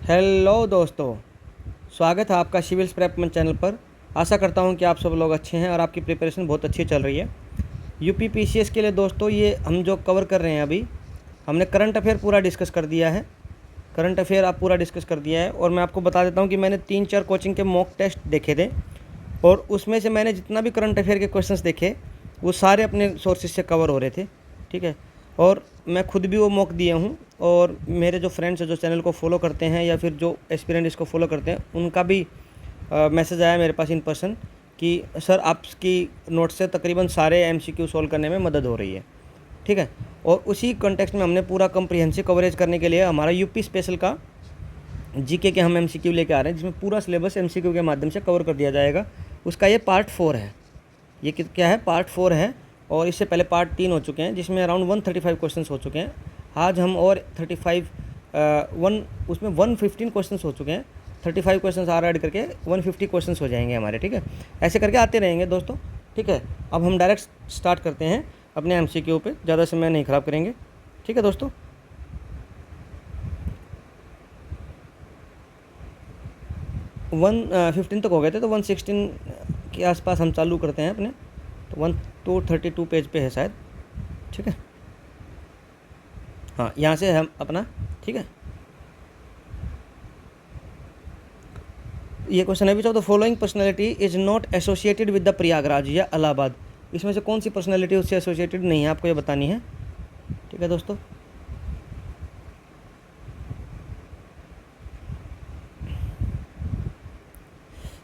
Hello दोस्तों, स्वागत है आपका सिविल्स प्रेपमेंट चैनल पर। आशा करता हूं कि आप सब लोग अच्छे हैं और आपकी प्रिपरेशन बहुत अच्छी चल रही है। यूपी पीसीएस के लिए दोस्तों ये हम जो कवर कर रहे हैं अभी, हमने करंट अफेयर पूरा डिस्कस कर दिया है। करंट अफेयर आप पूरा डिस्कस कर दिया है और मैं आपको बता देता हूँ कि मैंने 3-4 कोचिंग के मॉक टेस्ट देखे थे और उसमें से मैंने जितना भी करंट अफेयर के क्वेश्चंस देखे वो सारे अपने सोर्सेज से कवर हो रहे थे। ठीक है, और मैं खुद भी वो मॉक दिया हूँ और मेरे जो फ्रेंड्स हैं जो चैनल को फॉलो करते हैं या फिर जो एस्पिरेंट इसको फॉलो करते हैं उनका भी मैसेज आया मेरे पास इन पर्सन कि सर आपकी नोट से तकरीबन सारे एमसीक्यू सॉल्व करने में मदद हो रही है। ठीक है, और उसी कॉन्टेक्स्ट में हमने पूरा कम्प्रिहेंसिव कवरेज करने के लिए हमारा यूपी स्पेशल का जीके के हम एमसीक्यू लेके आ रहे हैं, जिसमें पूरा सिलेबस एमसीक्यू के माध्यम से कवर कर दिया जाएगा। उसका ये पार्ट 4 है। ये क्या है? पार्ट 4 है और इससे पहले पार्ट 3 हो चुके हैं जिसमें अराउंड 135 क्वेश्चंस हो चुके हैं। आज हम और 35 उसमें 115 क्वेश्चंस हो चुके हैं। 35 क्वेश्चंस और ऐड करके 150 क्वेश्चंस हो जाएंगे हमारे। ठीक है, ऐसे करके आते रहेंगे दोस्तों। ठीक है, अब हम डायरेक्ट स्टार्ट करते हैं अपने एमसीक्यू पे, ज़्यादा समय नहीं ख़राब करेंगे। ठीक है दोस्तों, 115 तक हो गए थे तो 116 के आसपास हम चालू करते हैं अपने। तो 1232 पेज पे है शायद। ठीक है, हाँ यहाँ से हम अपना। ठीक है, ये क्वेश्चन है विच of the following personality is not associated with the Prayagraj या इलाहाबाद। इसमें से कौन सी पर्सनैलिटी उससे एसोसिएटेड नहीं है, आपको ये बतानी है। ठीक है दोस्तों,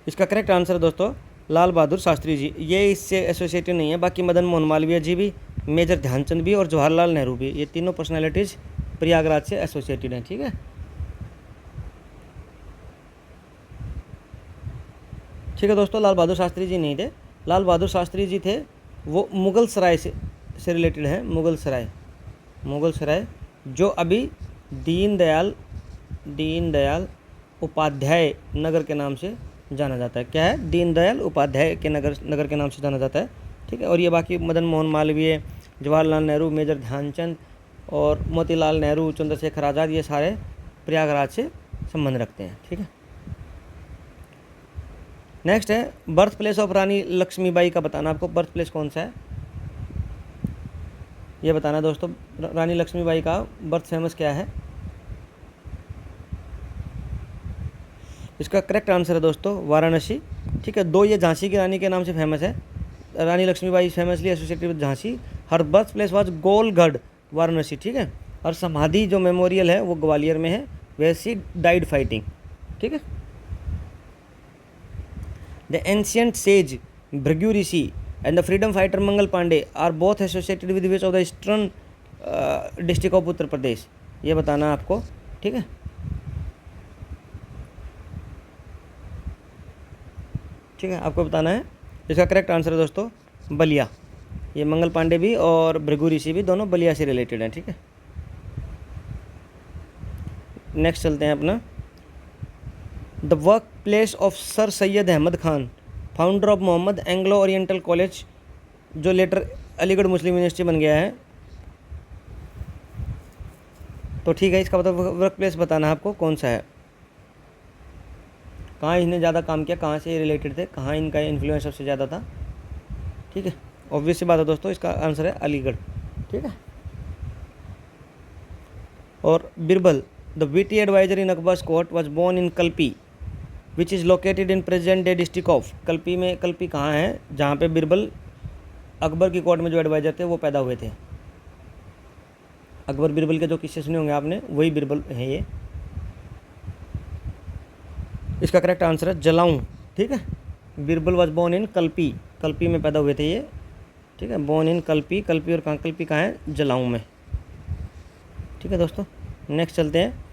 इसका करेक्ट आंसर है दोस्तों लाल बहादुर शास्त्री जी। ये इससे एसोसिएटेड नहीं है, बाकी मदन मोहन मालवीय जी भी, मेजर ध्यानचंद भी और जवाहरलाल नेहरू भी, ये तीनों पर्सनैलिटीज़ प्रयागराज से एसोसिएटेड हैं। ठीक है, ठीक है दोस्तों, लाल बहादुर शास्त्री जी नहीं थे। लाल बहादुर शास्त्री जी थे वो मुगल सराय से रिलेटेड है। मुगल सराय जो अभी दीनदयाल उपाध्याय नगर के नाम से जाना जाता है। क्या है? दीनदयाल उपाध्याय के नगर के नाम से जाना जाता है। ठीक है, और ये बाकी मदन मोहन मालवीय, जवाहरलाल नेहरू, मेजर ध्यानचंद और मोतीलाल नेहरू, चंद्रशेखर आज़ाद, ये सारे प्रयागराज से संबंध रखते हैं। ठीक है, नेक्स्ट है बर्थ प्लेस ऑफ रानी लक्ष्मीबाई का बताना। आपको बर्थ प्लेस कौन सा है ये बताना दोस्तों। रानी लक्ष्मीबाई का बर्थ फेमस क्या है? इसका करेक्ट आंसर है दोस्तों वाराणसी। ठीक है, दो ये झांसी की रानी के नाम से फेमस है। Rani Lakshmibai famously associated with Jhansi. Her birth place was Golgarh, Varanasi. ठीक है, और समाधि जो मेमोरियल है वो ग्वालियर में है, वेयर शी डाइड फाइटिंग। ठीक है, the ancient sage Bhrigu Rishi and the freedom fighter Mangal Pandey are both associated with which of the eastern district of Uttar Pradesh, ये बताना आपको। ठीक है, ठीक है, आपको बताना है। इसका करेक्ट आंसर है दोस्तों बलिया। ये मंगल पांडे भी और भृगु ऋषि भी दोनों बलिया से रिलेटेड हैं। ठीक है, नेक्स्ट चलते हैं अपना। The work place of sir Syed Ahmad Khan, founder of Mohammad Anglo oriental college, जो लेटर अलीगढ़ मुस्लिम यूनिवर्सिटी बन गया है। तो ठीक है, इसका मतलब वर्क प्लेस बताना है आपको कौन सा है, कहाँ इन्हें ज़्यादा काम किया, कहाँ से ये रिलेटेड थे, कहाँ इनका इन्फ्लुएंस सबसे ज़्यादा था। ठीक है, ऑब्वियस सी बात है दोस्तों, इसका आंसर है अलीगढ़। ठीक है, और Birbal the witty advisor in Akbar's court was born in Kalpi which is located in present day district of. Kalpi में, कल्पी कहाँ है जहाँ पे बिरबल अकबर की कोर्ट में जो एडवाइजर थे वो पैदा हुए थे। अकबर बिरबल के जो किस्से सुने होंगे आपने, वही बिरबल है ये। इसका करेक्ट आंसर है जलाऊं। ठीक है, Birbal was born in Kalpi, Kalpi में पैदा हुए थे ये। ठीक है, बोर्न इन कल्पी, कल्पी और कहाँ, कल्पी कहाँ है? जलाऊं में। ठीक है दोस्तों, नेक्स्ट चलते हैं।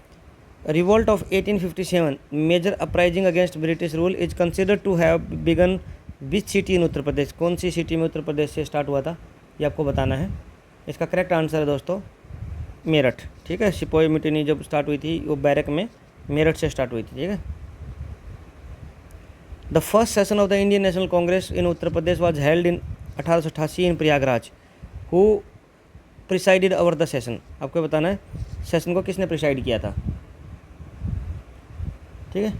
Revolt of 1857 major uprising against British rule is considered to have begun which city in Uttar Pradesh. कौन सी सिटी में उत्तर प्रदेश से स्टार्ट हुआ था, ये आपको बताना है। इसका करेक्ट आंसर है दोस्तों मेरठ। ठीक है, सिपोही मिटनी जब स्टार्ट हुई थी वो बैरक में मेरठ से स्टार्ट हुई थी। ठीक है, the first session of the Indian National Congress in Uttar Pradesh was held in 1888 in Prayagraj. Who presided over the session. आपको बताना है सेशन को किसने प्रिसाइड किया था। ठीक है।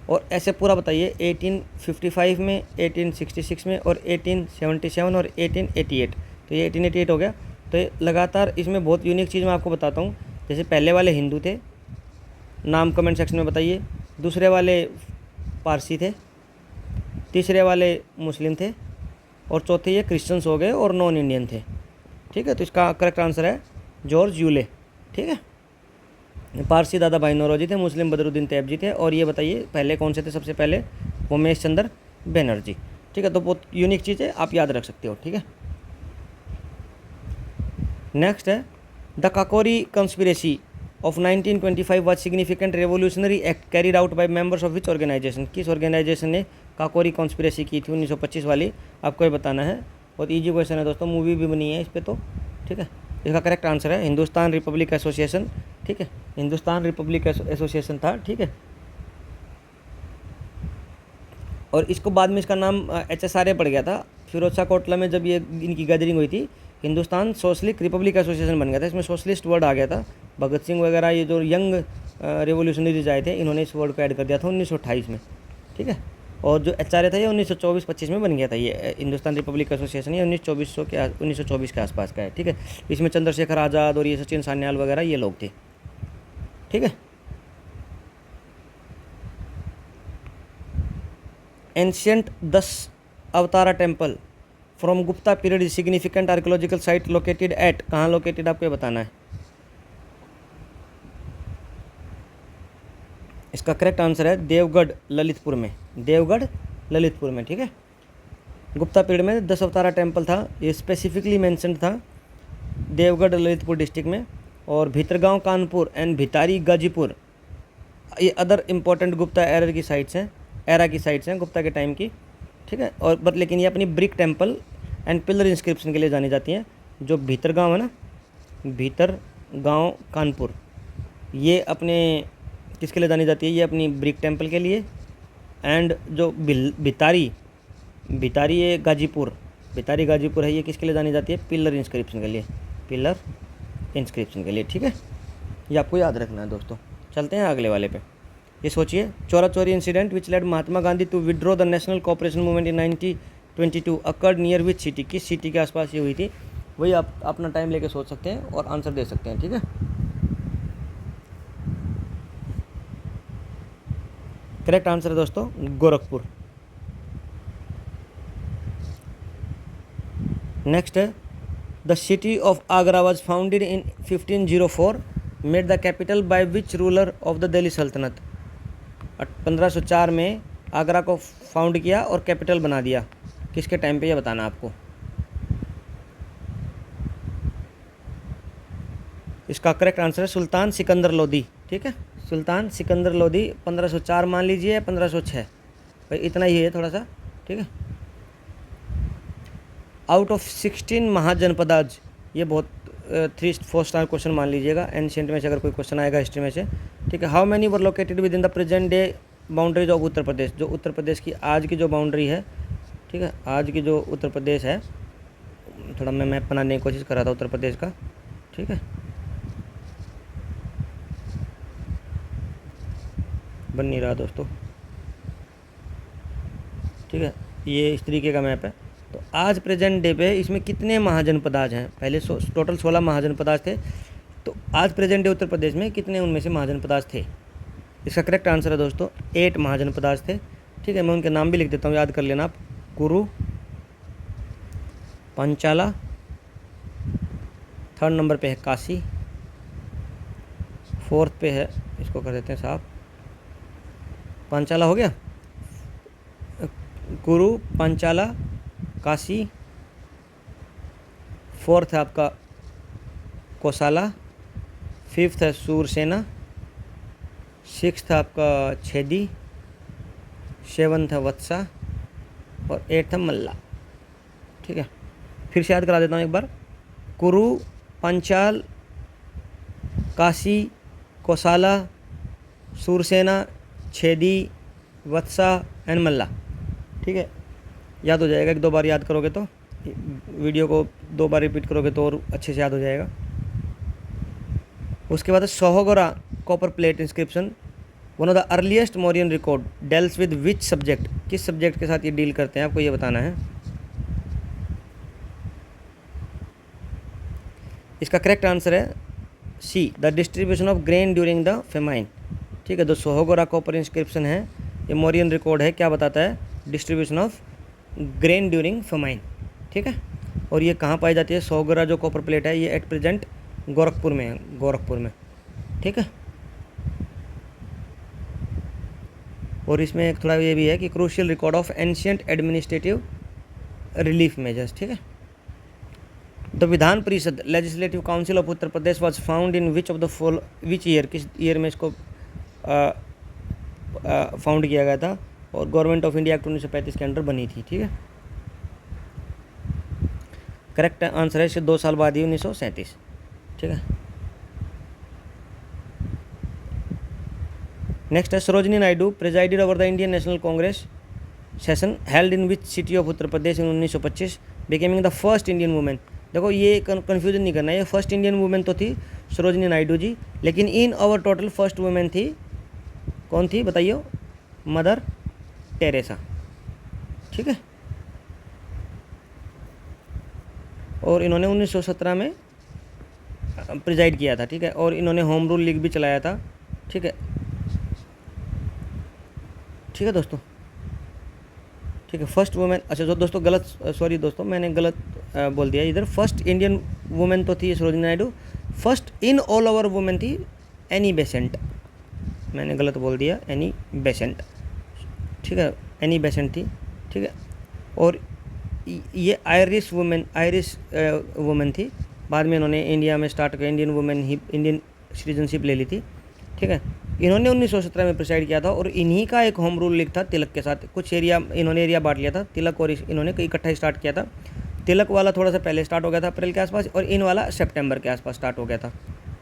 और ऐसे पूरा बताइए 1855 में, 1866 में और 1877 और 1888। तो ये 1888 हो गया। तो ये लगातार इसमें बहुत यूनिक चीज़ मैं आपको बताता हूँ। जैसे पहले वाले हिंदू थे, नाम कमेंट सेक्शन में बताइए। दूसरे वाले पारसी थे, तीसरे वाले मुस्लिम थे, और चौथे ये क्रिश्चियंस हो गए और नॉन इंडियन थे। ठीक है, तो इसका करेक्ट आंसर है जॉर्ज यूले। ठीक है, पारसी दादा भाई नौरोजी थे, मुस्लिम बदरुद्दीन तैयब थे। और ये बताइए पहले कौन से थे सबसे पहले? उमेश चंद्र बनर्जी। ठीक है, तो बहुत यूनिक चीज़ है, आप याद रख सकते हो। ठीक है, नेक्स्ट है the Kakori conspiracy of 1925 was significant revolutionary act carried out by members of which organization. किस ऑर्गेनाइजेशन ने काकोरी कॉन्स्पिरेसी की थी 1925 वाली? आपको ये बताना है। बहुत ईजी क्वेश्चन है दोस्तों, मूवी भी बनी है इस पर तो। ठीक है, इसका करेक्ट आंसर है हिंदुस्तान रिपब्लिक एसोसिएशन। ठीक है, हिंदुस्तान रिपब्लिक एसोसिएशन था। ठीक है, और इसको बाद में इसका नाम HSRA पड़ गया था। फिरोज शाह कोटला में जब ये इनकी गैदरिंग हुई थी, हिंदुस्तान सोशलिस्ट रिपब्लिक एसोसिएशन बन गया था। इसमें सोशलिस्ट वर्ड आ गया था। भगत सिंह वगैरह ये जो यंग रेवोल्यूशनरीज आए थे, इन्होंने इस वर्ड को ऐड कर दिया था 1928 में। ठीक है, और जो HRA था ये 1924-25 में बन गया था। ये हिंदुस्तान रिपब्लिक एसोसिएशन ये 1924 के आसपास का है। ठीक है, इसमें चंद्रशेखर आज़ाद और ये सचिन सान्याल वगैरह ये लोग थे। ठीक है, ancient 10 avatara temple from Gupta period is significant archaeological site located at. कहाँ लोकेटेड आपको ये बताना है। इसका करेक्ट आंसर है देवगढ़ ललितपुर में। देवगढ़ ललितपुर में। ठीक है, गुप्ता पीरियड में 10 अवतारा टेम्पल था, ये स्पेसिफिकली मेंशन्ड था देवगढ़ ललितपुर डिस्ट्रिक्ट में। और भीतरगांव कानपुर एंड भितारी गाजीपुर ये अदर इम्पोर्टेंट गुप्ता एरा की साइट्स हैं गुप्ता के टाइम की। ठीक है, और बट लेकिन ये अपनी brick temple and pillar inscription के लिए जानी जाती हैं। जो भीतरगांव है ना, भीतरगांव कानपुर, ये अपने किसके लिए जानी जाती है? ये अपनी ब्रिक टेम्पल के लिए। एंड जो भितारी ये भितारी गाजीपुर है, ये किसके लिए जानी जाती है? पिलर इंस्क्रिप्शन के लिए। पिलर इंस्क्रिप्शन के लिए। ठीक है, ये आपको याद रखना है दोस्तों। चलते हैं अगले वाले पे। ये सोचिए, Chaura Chauri incident which led Mahatma Gandhi to withdraw the national cooperation movement in 1922 occurred near which city. किस सिटी के आसपास ये हुई थी? वही आप अपना टाइम लेके सोच सकते हैं और आंसर दे सकते हैं। ठीक है, करेक्ट आंसर है दोस्तों गोरखपुर। नेक्स्ट है the city of Agra was founded in 1504 made the capital by which ruler of the Delhi सल्तनत। 1504 में आगरा को फाउंड किया और कैपिटल बना दिया। किसके टाइम पे ये बताना आपको। इसका करेक्ट आंसर है सुल्तान सिकंदर लोदी। ठीक है, सुल्तान सिकंदर लोदी 1504 मान लीजिए, 1506, भाई इतना ही है थोड़ा सा। ठीक है, आउट ऑफ 16 महाजनपदाज, ये बहुत 3-4 स्टार क्वेश्चन मान लीजिएगा एंशिएंट में से अगर कोई क्वेश्चन आएगा हिस्ट्री में से। ठीक है, how many were located within the present day boundaries of Uttar Pradesh. जो उत्तर प्रदेश की आज की जो बाउंड्री है, ठीक है, आज की जो उत्तर प्रदेश है, थोड़ा मैं मैप बनाने की कोशिश कर रहा था उत्तर प्रदेश का। ठीक है, बन नहीं रहा दोस्तों। ठीक है, ये इस तरीके का मैप है। तो आज प्रेजेंट डे पे इसमें कितने महाजनपदाज हैं? पहले टोटल 16 महाजनपदाज थे। तो आज प्रेजेंट डे उत्तर प्रदेश में कितने उनमें से महाजनपदाज थे? इसका करेक्ट आंसर है दोस्तों 8 महाजनपदाज थे। ठीक है, मैं उनके नाम भी लिख देता हूँ, याद कर लेना आप। कुरु, पंचाला, 3rd नंबर पे है काशी, 4th पे है, इसको कर देते हैं साहब, पंचाला हो गया, कुरु, पंचाला, काशी, 4th है आपका कोसाला, 5th है सूरसेना, 6th है आपका छेदी, 7th है वत्सा और 8th है मल्ला। ठीक है, फिर से याद करा देता हूँ एक बार। कुरु, पंचाल, काशी, कोसाला, सूरसेना, छेदी, वत्सा एंड मल्ला। ठीक है, याद हो जाएगा। 1-2 बार याद करोगे तो, वीडियो को 2 बार रिपीट करोगे तो और अच्छे से याद हो जाएगा। उसके बाद Sohgaura copper plate inscription, one of the earliest Mauryan record, deals with which subject, किस सब्जेक्ट के साथ ये डील करते हैं आपको ये बताना है। इसका करेक्ट आंसर है C, the distribution of grain during the famine. ठीक है, जो सोहगोरा कॉपर इंस्क्रिप्शन है ये मौर्यन रिकॉर्ड है, क्या बताता है, distribution of grain during famine. ठीक है, और ये कहाँ पाई जाती है, सोहगोरा जो कॉपर प्लेट है ये एट प्रेजेंट गोरखपुर में है, गोरखपुर में। ठीक है, और इसमें एक थोड़ा ये भी है कि crucial record of ancient administrative relief measures. ठीक है, the Vidhan Parishad legislative council of Uttar Pradesh was found in which of the follow, which year, किस ईयर में इसको फाउंड किया गया था, और गवर्नमेंट ऑफ इंडिया एक्ट 1935 के अंडर बनी थी। ठीक है, करेक्ट आंसर है इससे 2 साल बाद ही 1937। ठीक है, नेक्स्ट है Sarojini Naidu presided over the Indian National Congress session held in which city of Uttar Pradesh in 1925, becoming the first Indian women. देखो ये कन्फ्यूजन नहीं करना है, ये फर्स्ट इंडियन वुमेन तो थी सरोजनी नायडू जी, लेकिन इन ओवर टोटल फर्स्ट वुमेन थी, कौन थी बताइए, मदर टेरेसा। ठीक है, और इन्होंने 1917 में प्रिजाइड किया था। ठीक है, और इन्होंने होम रूल लीग भी चलाया था। ठीक है, ठीक है दोस्तों, ठीक है, फर्स्ट वुमेन, अच्छा जो दोस्तों गलत, सॉरी दोस्तों मैंने गलत बोल दिया इधर, फर्स्ट इंडियन वुमेन तो थी Sarojini Naidu, first in all over women थी एनी बेसेंट, मैंने गलत बोल दिया, एनी बेसेंट। ठीक है, एनी बेसेंट थी। ठीक है, और ये आयरिश वुमेन थी, बाद में इन्होंने इंडिया में स्टार्ट किया, इंडियन वुमेन ही इंडियन सिटीजनशिप ले ली थी। ठीक है, इन्होंने 1917 में प्रिसाइड किया था, और इन्हीं का एक होम रूल लीग था तिलक के साथ, कुछ एरिया इन्होंने एरिया बांट लिया था, तिलक और इन्होंने इकट्ठा स्टार्ट किया था। तिलक वाला थोड़ा सा पहले स्टार्ट हो गया था अप्रैल के आसपास, और इन वाला सितंबर के आसपास स्टार्ट हो गया था।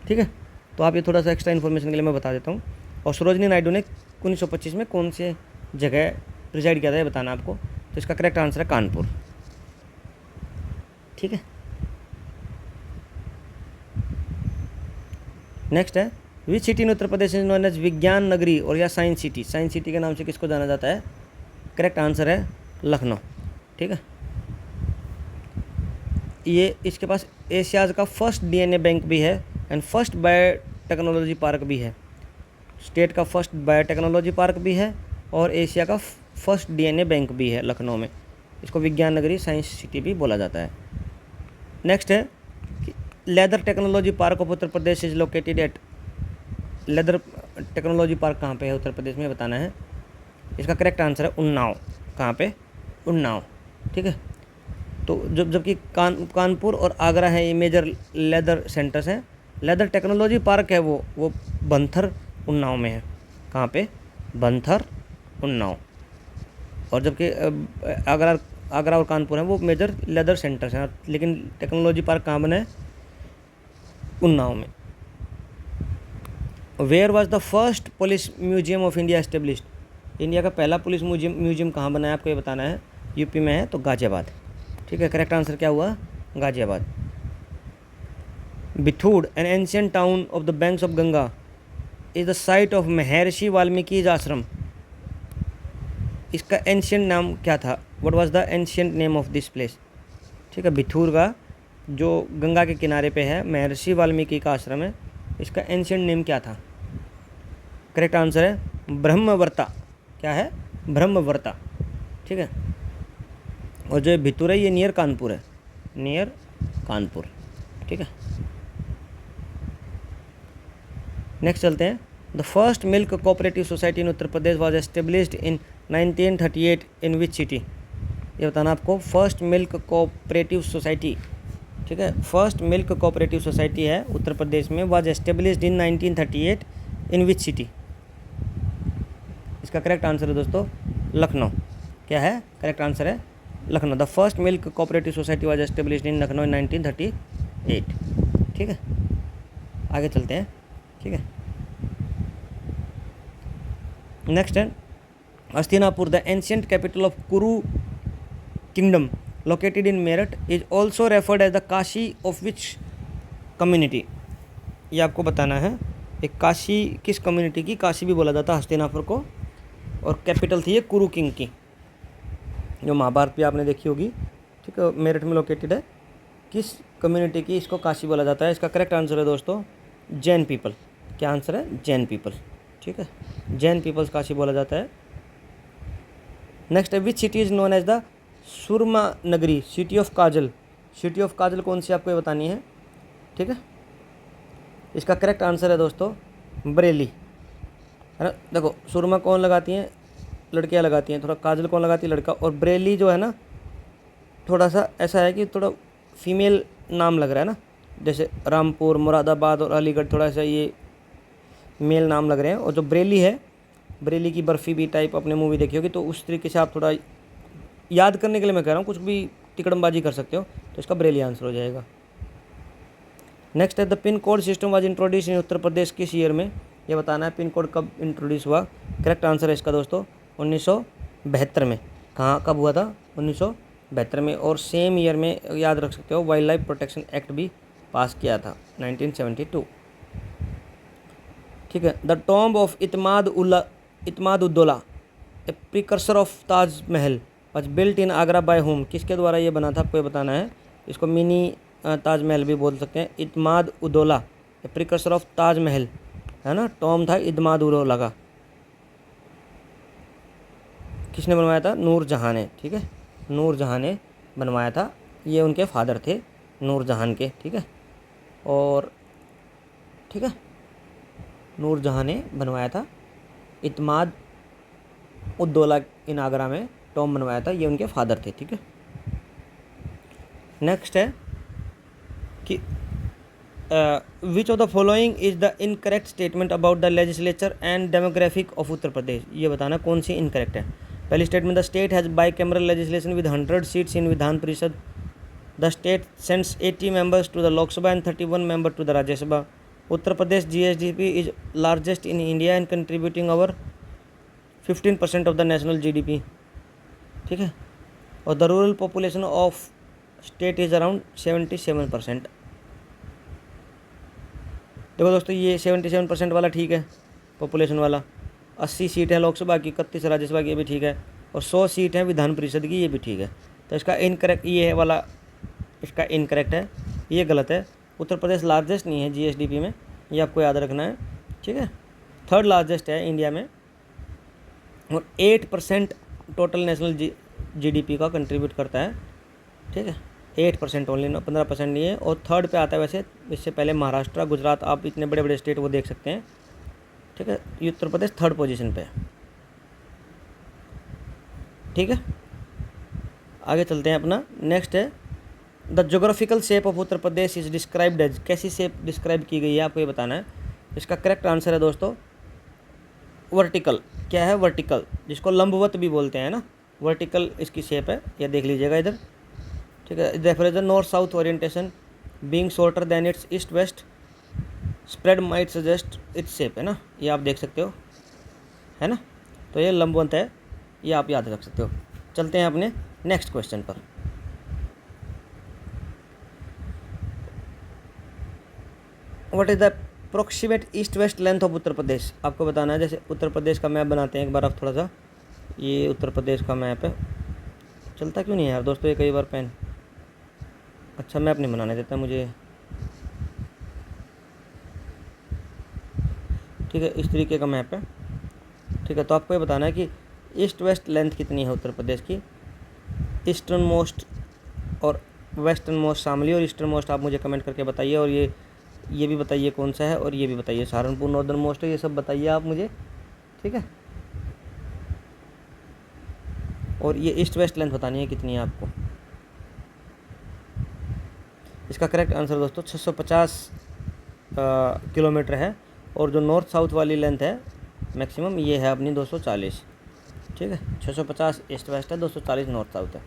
ठीक है, तो आप ये थोड़ा सा एक्स्ट्रा इन्फॉर्मेशन के लिए मैं बता देता हूँ। और सरोजनी नायडू ने 1925 में कौन से जगह प्रिसाइड किया था ये बताना आपको, तो इसका करेक्ट आंसर है कानपुर। ठीक है, नेक्स्ट है which city in Uttar Pradesh is known as Vigyan Nagari और या साइंस सिटी, साइंस सिटी के नाम से किसको जाना जाता है, करेक्ट आंसर है लखनऊ। ठीक है, ये इसके पास एशियाज़ का फर्स्ट डीएनए बैंक भी है एंड फर्स्ट बायोटेक्नोलॉजी पार्क भी है, स्टेट का फर्स्ट बायोटेक्नोलॉजी पार्क भी है, और एशिया का फर्स्ट डीएनए बैंक भी है लखनऊ में। इसको विज्ञान नगरी साइंस सिटी भी बोला जाता है। नेक्स्ट है leather technology park of Uttar Pradesh is located at, leather technology park कहाँ पे है उत्तर प्रदेश में बताना है। इसका करेक्ट आंसर है उन्नाव। कहाँ पे, उन्नाव। ठीक है, तो जबकि कानपुर और आगरा है ये मेजर लेदर सेंटर्स हैं, लेदर टेक्नोलॉजी पार्क है वो बंथर उन्नाव में है। कहाँ पे, बंथर उन्नाव। और जबकि आगरा और कानपुर हैं वो मेजर लेदर सेंटर्स हैं, लेकिन टेक्नोलॉजी पार्क कहाँ बना है, उन्नाव में। Where was the first police museum of India established, India का पहला पुलिस म्यूजियम कहाँ बना है आपको ये बताना है। यूपी में है तो गाजियाबाद। ठीक है, करेक्ट आंसर क्या हुआ, Ghaziabad. Bithoor an ancient town of the banks of Ganga is the site of Maharshi Valmiki ashram, इसका एंशियंट नाम क्या था, what was the ancient name of this place. ठीक है, बिथूर का जो गंगा के किनारे पे है महर्षि वाल्मीकि का आश्रम है, इसका एंशियंट नेम क्या था। करेक्ट आंसर है ब्रह्मवर्ता। क्या है, ब्रह्मवर्ता। ठीक है, और जो भितुर है ये नियर कानपुर है, नियर कानपुर। ठीक है, नेक्स्ट चलते हैं। The first milk cooperative society in Uttar Pradesh was established in 1938 in which city, ये बताना आपको। फर्स्ट मिल्क कोऑपरेटिव सोसाइटी, ठीक है, फर्स्ट मिल्क कोऑपरेटिव सोसाइटी है उत्तर प्रदेश में, was established in 1938 in which city. इसका करेक्ट आंसर है दोस्तों लखनऊ। क्या है, करेक्ट आंसर है Lucknow. The first milk cooperative society was established in Lucknow in 1938। ठीक है, आगे चलते हैं। ठीक है, नेक्स्ट है Hastinapur the ancient capital of Kuru kingdom located in Meerut is also referred as the Kashi of which community, ये आपको बताना है। एक काशी किस कम्युनिटी की, काशी भी बोला जाता है हस्तिनापुर को, और कैपिटल थी ये कुरु किंग की, जो महाभारत भी आपने देखी होगी। ठीक है, मेरठ में लोकेटेड है। किस कम्युनिटी की इसको काशी बोला जाता है? इसका करेक्ट आंसर है दोस्तों जैन पीपल। क्या आंसर है? जैन पीपल। ठीक है, जैन पीपल्स काशी बोला जाता है। नेक्स्ट है, which city is known as the Surma Nagri, city of kajal. City of kajal कौन सी आपको ये बतानी है। ठीक है, इसका करेक्ट आंसर है दोस्तों बरेली, है ना। देखो, सुरमा कौन लगाती हैं? लड़कियां लगाती हैं। थोड़ा काजल कौन लगाती है? लड़का। और बरेली जो है ना, थोड़ा सा ऐसा है कि थोड़ा फीमेल नाम लग रहा है ना, जैसे रामपुर, मुरादाबाद और अलीगढ़, थोड़ा सा ये मेल नाम लग रहे हैं। और जो बरेली है, बरेली की बर्फ़ी भी टाइप अपने मूवी देखी होगी, तो उस तरीके से आप थोड़ा याद करने के लिए मैं कह रहा हूँ, कुछ भी तिकड़मबाजी कर सकते हो, तो इसका बरेली आंसर हो जाएगा। नेक्स्ट है, the pin code system was introduce in Uttar Pradesh किस ईयर में? ये बताना है पिन कोड कब इंट्रोड्यूस हुआ। करेक्ट आंसर है इसका दोस्तों 1972 में। कहाँ कब हुआ था? 1972 में। और सेम ईयर में याद रख सकते हो वाइल्ड लाइफ प्रोटेक्शन एक्ट भी पास किया था, 1972। ठीक है, the tomb of Itimad Uddaula, a precursor of Taj Mahal, was built in Agra by whom. किसके द्वारा ये बना था आपको ये बताना है। इसको मिनी ताजमहल भी बोल सकते हैं। Itmad Uddaula, a precursor of Taj महल, है ना। टॉम था इतमाद उद्दौला का। किसने बनवाया था? नूरजहाँ ने। ठीक है, नूरजहाँ ने बनवाया था। ये उनके फादर थे नूरजहाँ के। ठीक है, और ठीक है, नूरजहाँ ने बनवाया था। इतमाद उद्दौला इन आगरा में टॉम बनवाया था, ये उनके फादर थे। ठीक है, नेक्स्ट है कि which of the following is the incorrect statement about the legislature and demographic of Uttar Pradesh. ये बताना कौन सी इनकरेक्ट है। पहली statement, the state has bicameral legislation with 100 seats in Vidhan Parishad. The state sends 80 members to the Lok Sabha and 31 member to the Rajya Sabha. Uttar Pradesh GSDP is largest in India and contributing over 15% of the national GDP। ठीक है, और the rural population of state is around 77%। देखो दोस्तों, ये 77% वाला ठीक है, population वाला। 80 सीट है लोकसभा की, 31 राज्यसभा की, ये भी ठीक है। और 100 सीट है विधान परिषद की, ये भी ठीक है। तो इसका इनकरेक्ट ये है वाला, इसका इनकरेक्ट है, ये गलत है। उत्तर प्रदेश लार्जेस्ट नहीं है GSDP में, ये आपको याद रखना है। ठीक है, थर्ड लार्जेस्ट है इंडिया में, और 8% टोटल नेशनल GDP का कंट्रीब्यूट करता है। ठीक है, 8% ओनली, 15% नहीं है। और थर्ड पे आता है वैसे, इससे पहले महाराष्ट्र, गुजरात, आप इतने बड़े बड़े स्टेट वो देख सकते हैं। ठीक है, उत्तर प्रदेश थर्ड पोजीशन पे है। ठीक है, आगे चलते हैं अपना। नेक्स्ट है, the geographical shape of Uttar Pradesh is described as. कैसी शेप डिस्क्राइब की गई है आपको ये बताना है। इसका करेक्ट आंसर है दोस्तों वर्टिकल। क्या है? वर्टिकल, जिसको लंबवत भी बोलते हैं ना, वर्टिकल इसकी शेप है। ये देख लीजिएगा इधर। ठीक है, refer the north south orientation being shorter than it's east west spread might suggest its shape, है ना। ये आप देख सकते हो, है ना। तो ये लंबवत है, ये आप याद रख सकते हो। चलते हैं अपने नेक्स्ट क्वेश्चन पर। What is the approximate east west length of Uttar Pradesh? आपको बताना है। जैसे उत्तर प्रदेश का मैप बनाते हैं एक बार आप, थोड़ा सा ये उत्तर प्रदेश का मैप है। चलता क्यों नहीं है यार दोस्तों ये कई बार पेन? अच्छा, मैप नहीं बनाने देता मुझे। ठीक है, इस तरीके का मैप है। ठीक है, तो आपको ये बताना है कि ईस्ट वेस्ट लेंथ कितनी है उत्तर प्रदेश की। ईस्टर्न मोस्ट और वेस्टर्न मोस्ट शामली, और ईस्टर्न मोस्ट आप मुझे कमेंट करके बताइए। और ये भी बताइए कौन सा है, और ये भी बताइए। सहारनपुर नॉर्दर्न मोस्ट है, ये सब बताइए आप मुझे। ठीक है, और ये ईस्ट वेस्ट लेंथ बतानी है कितनी है आपको। इसका करेक्ट आंसर दोस्तों 650 किलोमीटर है। और जो नॉर्थ साउथ वाली लेंथ है मैक्सिमम, ये है अपनी 240। ठीक है, 650 ईस्ट वेस्ट है, 240 नॉर्थ साउथ है।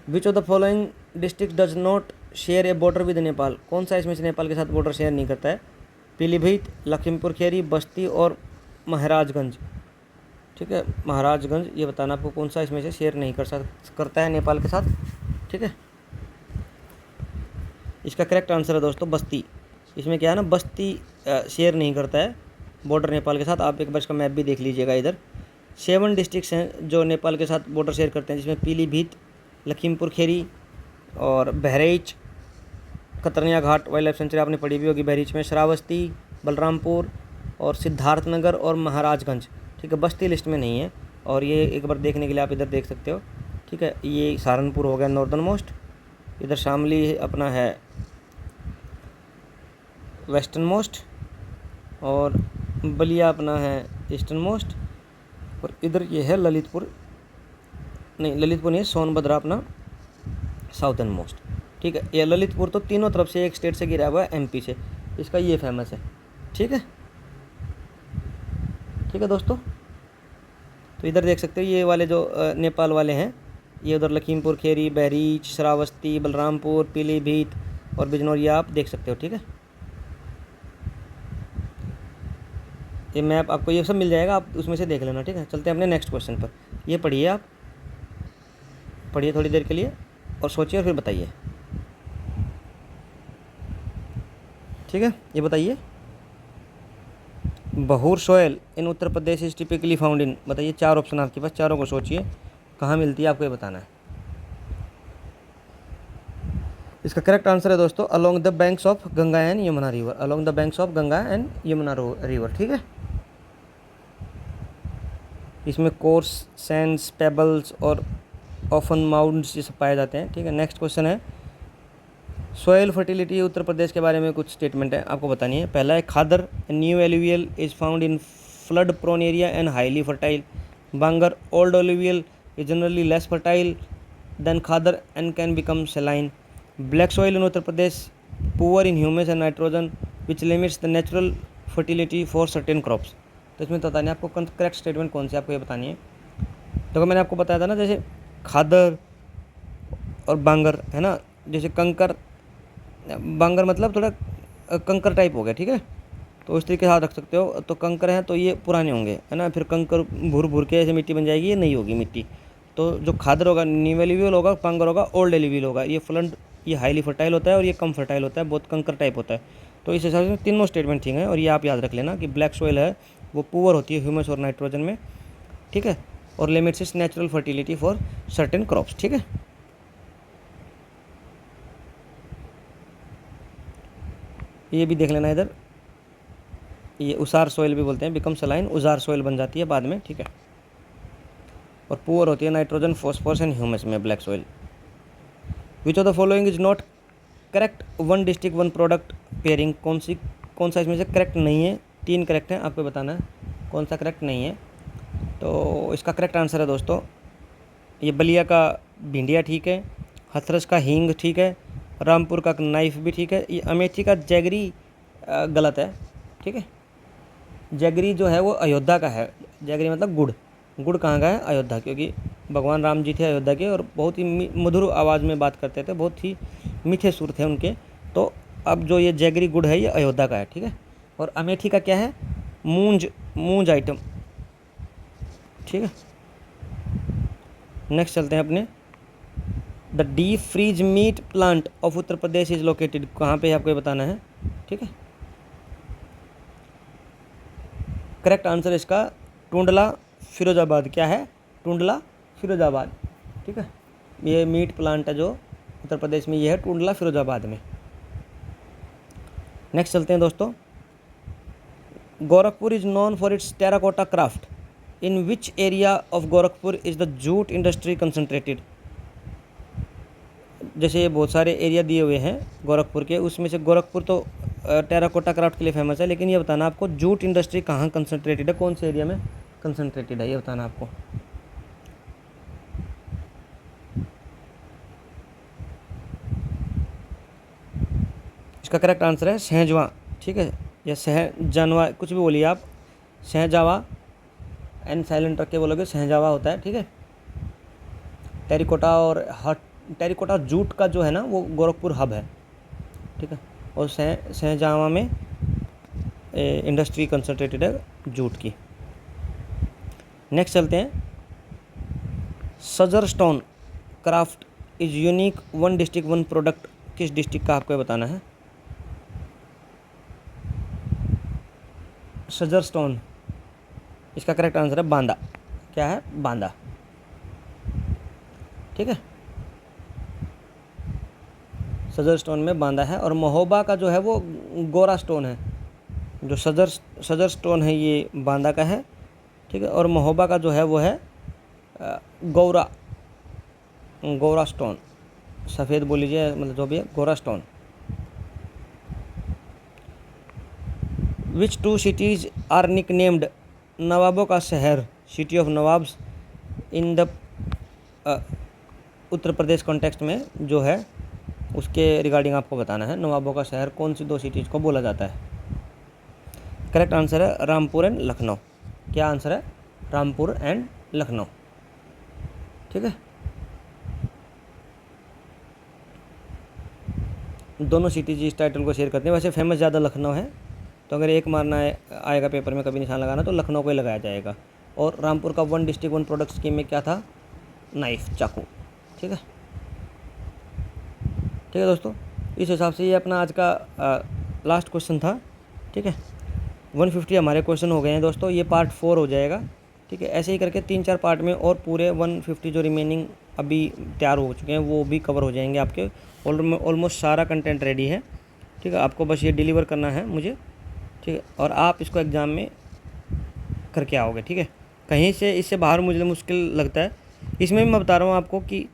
विच of the following district does not share A border with Nepal? कौन सा इसमें से नेपाल के साथ बॉर्डर शेयर नहीं करता है? पीलीभीत, लखीमपुर खीरी, बस्ती और महाराजगंज। ठीक है, महाराजगंज। ये बताना आपको कौन सा इसमें से शेयर नहीं करता है नेपाल के साथ। ठीक है, इसका करेक्ट आंसर है दोस्तों बस्ती। इसमें क्या है ना, बस्ती शेयर नहीं करता है बॉर्डर नेपाल के साथ। आप एक बार इसका मैप भी देख लीजिएगा। इधर 7 डिस्ट्रिक्ट्स हैं जो नेपाल के साथ बॉर्डर शेयर करते हैं, जिसमें पीलीभीत, लखीमपुर खेरी और बहराइच, कतरनिया घाट वाइल्ड लाइफ सेंचुरी आपने पढ़ी भी होगी बहरीच में, श्रावस्ती, बलरामपुर और सिद्धार्थनगर और महाराजगंज। ठीक है, बस्ती लिस्ट में नहीं है। और ये एक बार देखने के लिए आप इधर देख सकते हो। ठीक है, ये सहारनपुर हो गया नॉर्दर्न मोस्ट, इधर शामली अपना है वेस्टर्न मोस्ट, और बलिया अपना है ईस्टर्न मोस्ट, और इधर ये है ललितपुर, नहीं ललितपुर नहीं, सोनभद्रा अपना साउथर्न मोस्ट। ठीक है, ये ललितपुर तो तीनों तरफ से एक स्टेट से घिरा हुआ है, एमपी से, इसका ये फेमस है। ठीक है, ठीक है दोस्तों। तो इधर देख सकते हो ये वाले जो नेपाल वाले हैं, ये उधर लखीमपुर खेरी, बहरीच, श्रावस्ती, बलरामपुर, पीलीभीत और बिजनौरिया आप देख सकते हो। ठीक है, ये मैप आपको ये सब मिल जाएगा, आप उसमें से देख लेना। ठीक है, चलते हैं अपने नेक्स्ट क्वेश्चन पर। ये पढ़िए, आप पढ़िए थोड़ी देर के लिए और सोचिए और फिर बताइए। ठीक है, ये बताइए, Bhur soil in Uttar Pradesh is typically found in, बताइए 4 ऑप्शन आपके पास, चारों को सोचिए कहाँ मिलती है, आपको ये बताना है। इसका करेक्ट आंसर है दोस्तों along the banks of Ganga and Yamuna river, along the banks of Ganga and Yamuna river. ठीक है, इसमें कोर्स, सैंड्स, पेबल्स और ऑफन माउंट्स ये सब पाए जाते हैं। ठीक है, नेक्स्ट क्वेश्चन है सोयल फर्टिलिटी उत्तर प्रदेश के बारे में कुछ स्टेटमेंट है आपको बतानी है। पहला है Khadar, new alluvial is found in flood prone area and highly fertile. Bangar, old alluvial is generally less fertile than Khadar and can become saline. Black soil in Uttar Pradesh poor in humus and nitrogen which limits the natural fertility for certain crops. तो इसमें बतानी है आपको correct statement कौन सी, आपको ये बतानी है। तो मैंने आपको बताया था ना, जैसे खादर और बांगर है ना, जैसे कंकर, बांगर मतलब थोड़ा कंकर टाइप हो गया। ठीक है, तो इस तरीके से आप रख सकते हो। तो कंकर हैं तो ये पुराने होंगे है ना, फिर कंकर भूर भूर के ऐसे मिट्टी बन जाएगी, ये नहीं होगी मिट्टी। तो जो खादर होगा न्यू एलुवियल होगा, बांगर होगा ओल्ड एलुवियल होगा। ये फ्लड, ये हाईली फर्टाइल होता है और ये कम फर्टाइल होता है, बहुत कंकर टाइप होता है। तो इस हिसाब से तीनों स्टेटमेंट ठीक है। और ये आप याद रख लेना कि ब्लैक सोइल है वो पुअर होती है ह्यूमस और नाइट्रोजन में। ठीक है, और limits is natural fertility for certain crops. ठीक है, ये भी देख लेना इधर, ये उसार सोइल भी बोलते हैं, बिकम सलाइन, उजार सोइल बन जाती है बाद में। ठीक है, और पुअर होती है नाइट्रोजन, फॉस्फोरस एंड ह्यूमस में black soil. Which of the following is not correct, 1 district 1 product pairing, कौन सा इसमें से करेक्ट नहीं है। 3 करेक्ट हैं, आपको बताना है कौन सा करेक्ट नहीं है। तो इसका करेक्ट आंसर है दोस्तों ये बलिया का भिंडिया ठीक है, हथरस का हींग ठीक है, रामपुर का नाइफ भी ठीक है। ये अमेठी का जैगरी गलत है। ठीक है, जैगरी जो है वो अयोध्या का है। जैगरी मतलब गुड़, गुड़ कहाँ का है, अयोध्या, क्योंकि भगवान राम जी थे अयोध्या के और बहुत ही मधुर आवाज़ में बात करते थे, बहुत ही मीठे सुर थे उनके। तो अब जो ये जैगरी गुड़ है ये अयोध्या का है। ठीक है, और अमेठी का क्या है, मूंज आइटम। ठीक है, नेक्स्ट चलते हैं अपने। The deep freeze meat plant of Uttar Pradesh is located, कहाँ पे आपको ये बताना है। ठीक है, करेक्ट आंसर इसका टुंडला फिरोजाबाद। क्या है, टुंडला फिरोजाबाद। ठीक है, ये मीट प्लांट है जो उत्तर प्रदेश में, ये है टुंडला फिरोजाबाद में। नेक्स्ट चलते हैं दोस्तों। Gorakhpur is known for its terracotta craft, in which area of Gorakhpur is the jute industry concentrated. जैसे ये बहुत सारे एरिया दिए हुए हैं गोरखपुर के, उसमें से गोरखपुर तो टेराकोटा क्राफ्ट के लिए फेमस है, लेकिन ये बताना आपको जूट इंडस्ट्री कहाँ कंसनट्रेटेड है, कौन से एरिया में कंसनट्रेटेड है, ये बताना आपको। इसका करेक्ट आंसर है सहजवा। ठीक है, या सहजानवा, कुछ भी बोलिए आप, सहजावा, एन साइलेंट रख के बोलोगे सहजावा होता है। ठीक है, टेरिकोटा और टेरिकोटा जूट का जो है ना वो गोरखपुर हब है। ठीक है, और सहजावा में इंडस्ट्री कंसंट्रेटेड है जूट की। नेक्स्ट चलते हैं। Sajar stone craft is unique 1 district 1 product किस डिस्ट्रिक्ट का आपको बताना है। सजर स्टोन, इसका करेक्ट आंसर है बांदा। क्या है? बांदा। ठीक है, सजर स्टोन में बांदा है। और महोबा का जो है वो गोरा स्टोन है। जो सजर स्टोन है ये बांदा का है। ठीक है, और महोबा का जो है वो है गौरा स्टोन, सफ़ेद बोल लीजिए, मतलब जो भी है, Gora stone. Which two cities are nicknamed, नवाबों का शहर, city of nawabs in the Uttar Pradesh context में जो है उसके रिगार्डिंग आपको बताना है। नवाबों का शहर कौन सी 2 सिटीज़ को बोला जाता है? करेक्ट आंसर है रामपुर एंड लखनऊ। क्या आंसर है? रामपुर एंड लखनऊ। ठीक है, दोनों सिटीज इस टाइटल को शेयर करते हैं। वैसे फेमस ज़्यादा लखनऊ है, तो अगर एक मारना आएगा पेपर में, कभी निशान लगाना, तो लखनऊ को ही लगाया जाएगा। और रामपुर का 1 डिस्ट्रिक्ट 1 प्रोडक्ट स्कीम में क्या था? नाइफ, चाकू। ठीक है, ठीक है दोस्तों, इस हिसाब से ये अपना आज का लास्ट क्वेश्चन था। ठीक है, 150 हमारे क्वेश्चन हो गए हैं दोस्तों, ये पार्ट 4 हो जाएगा। ठीक है, ऐसे ही करके 3-4 पार्ट में और पूरे 150 जो रिमेनिंग अभी तैयार हो चुके हैं वो भी कवर हो जाएंगे आपके। ऑलमोस्ट सारा कंटेंट रेडी है। ठीक है, आपको बस ये डिलीवर करना है मुझे। ठीक है, और आप इसको एग्ज़ाम में करके आओगे। ठीक है, कहीं से इससे बाहर मुझे मुश्किल लगता है। इसमें भी मैं बता रहा हूँ आपको कि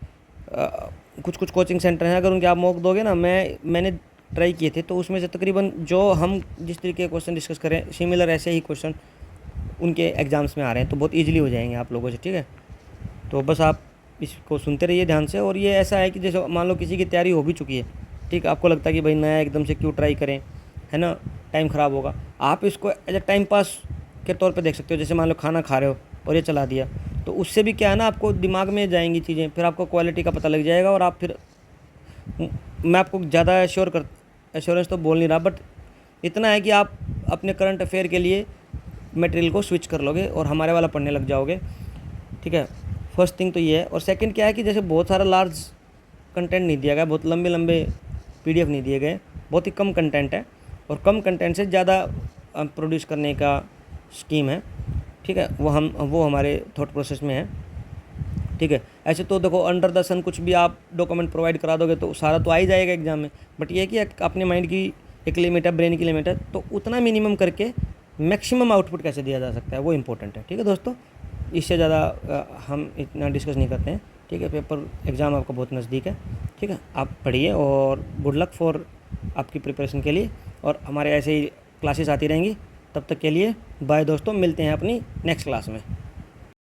कुछ कुछ कोचिंग सेंटर हैं, अगर उनके आप मॉक दोगे ना, मैंने ट्राई किए थे, तो उसमें से तकरीबन जो हम जिस तरीके के क्वेश्चन डिस्कस करें, सिमिलर ऐसे ही क्वेश्चन उनके एग्ज़ाम्स में आ रहे हैं, तो बहुत ईजिली हो जाएंगे आप लोगों से। ठीक है, तो बस आप इसको सुनते रहिए ध्यान से। और ये ऐसा है कि जैसे मान लो किसी की तैयारी हो भी चुकी है, ठीक है, आपको लगता है कि भाई नया एकदम से क्यों ट्राई करें, है ना, टाइम ख़राब होगा। आप इसको एज ए टाइम पास के तौर पे देख सकते हो। जैसे मान लो खाना खा रहे हो और ये चला दिया, तो उससे भी क्या है ना, आपको दिमाग में जाएंगी चीज़ें, फिर आपको क्वालिटी का पता लग जाएगा। और आप फिर, मैं आपको ज़्यादा एश्योरेंस तो बोल नहीं रहा, बट इतना है कि आप अपने करंट अफेयर के लिए मटेरियल को स्विच कर लोगे और हमारे वाला पढ़ने लग जाओगे। ठीक है, फर्स्ट थिंग तो ये है। और सेकंड क्या है कि जैसे बहुत सारा लार्ज कंटेंट नहीं दिया गया, बहुत लंबे लंबे PDF नहीं दिए गए, बहुत ही कम कंटेंट है, और कम कंटेंट से ज़्यादा प्रोड्यूस करने का स्कीम है। ठीक है, वो हमारे थॉट प्रोसेस में है। ठीक है, ऐसे तो देखो अंडर द सन कुछ भी आप डॉक्यूमेंट प्रोवाइड करा दोगे तो सारा तो आ ही जाएगा एग्जाम में, बट ये है कि अपने माइंड की एक लिमिट है, ब्रेन की लिमिट है, तो उतना मिनिमम करके मैक्सिमम आउटपुट कैसे दिया जा सकता है वो इंपॉर्टेंट है। ठीक है दोस्तों, इससे ज़्यादा हम इतना डिस्कस नहीं करते हैं। ठीक है, पेपर एग्ज़ाम आपका बहुत नज़दीक है। ठीक है, आप पढ़िए और गुड लक फॉर आपकी प्रिपरेशन के लिए। और हमारे ऐसे ही क्लासेस आती रहेंगी, तब तक के लिए बाय दोस्तों, मिलते हैं अपनी नेक्स्ट क्लास में।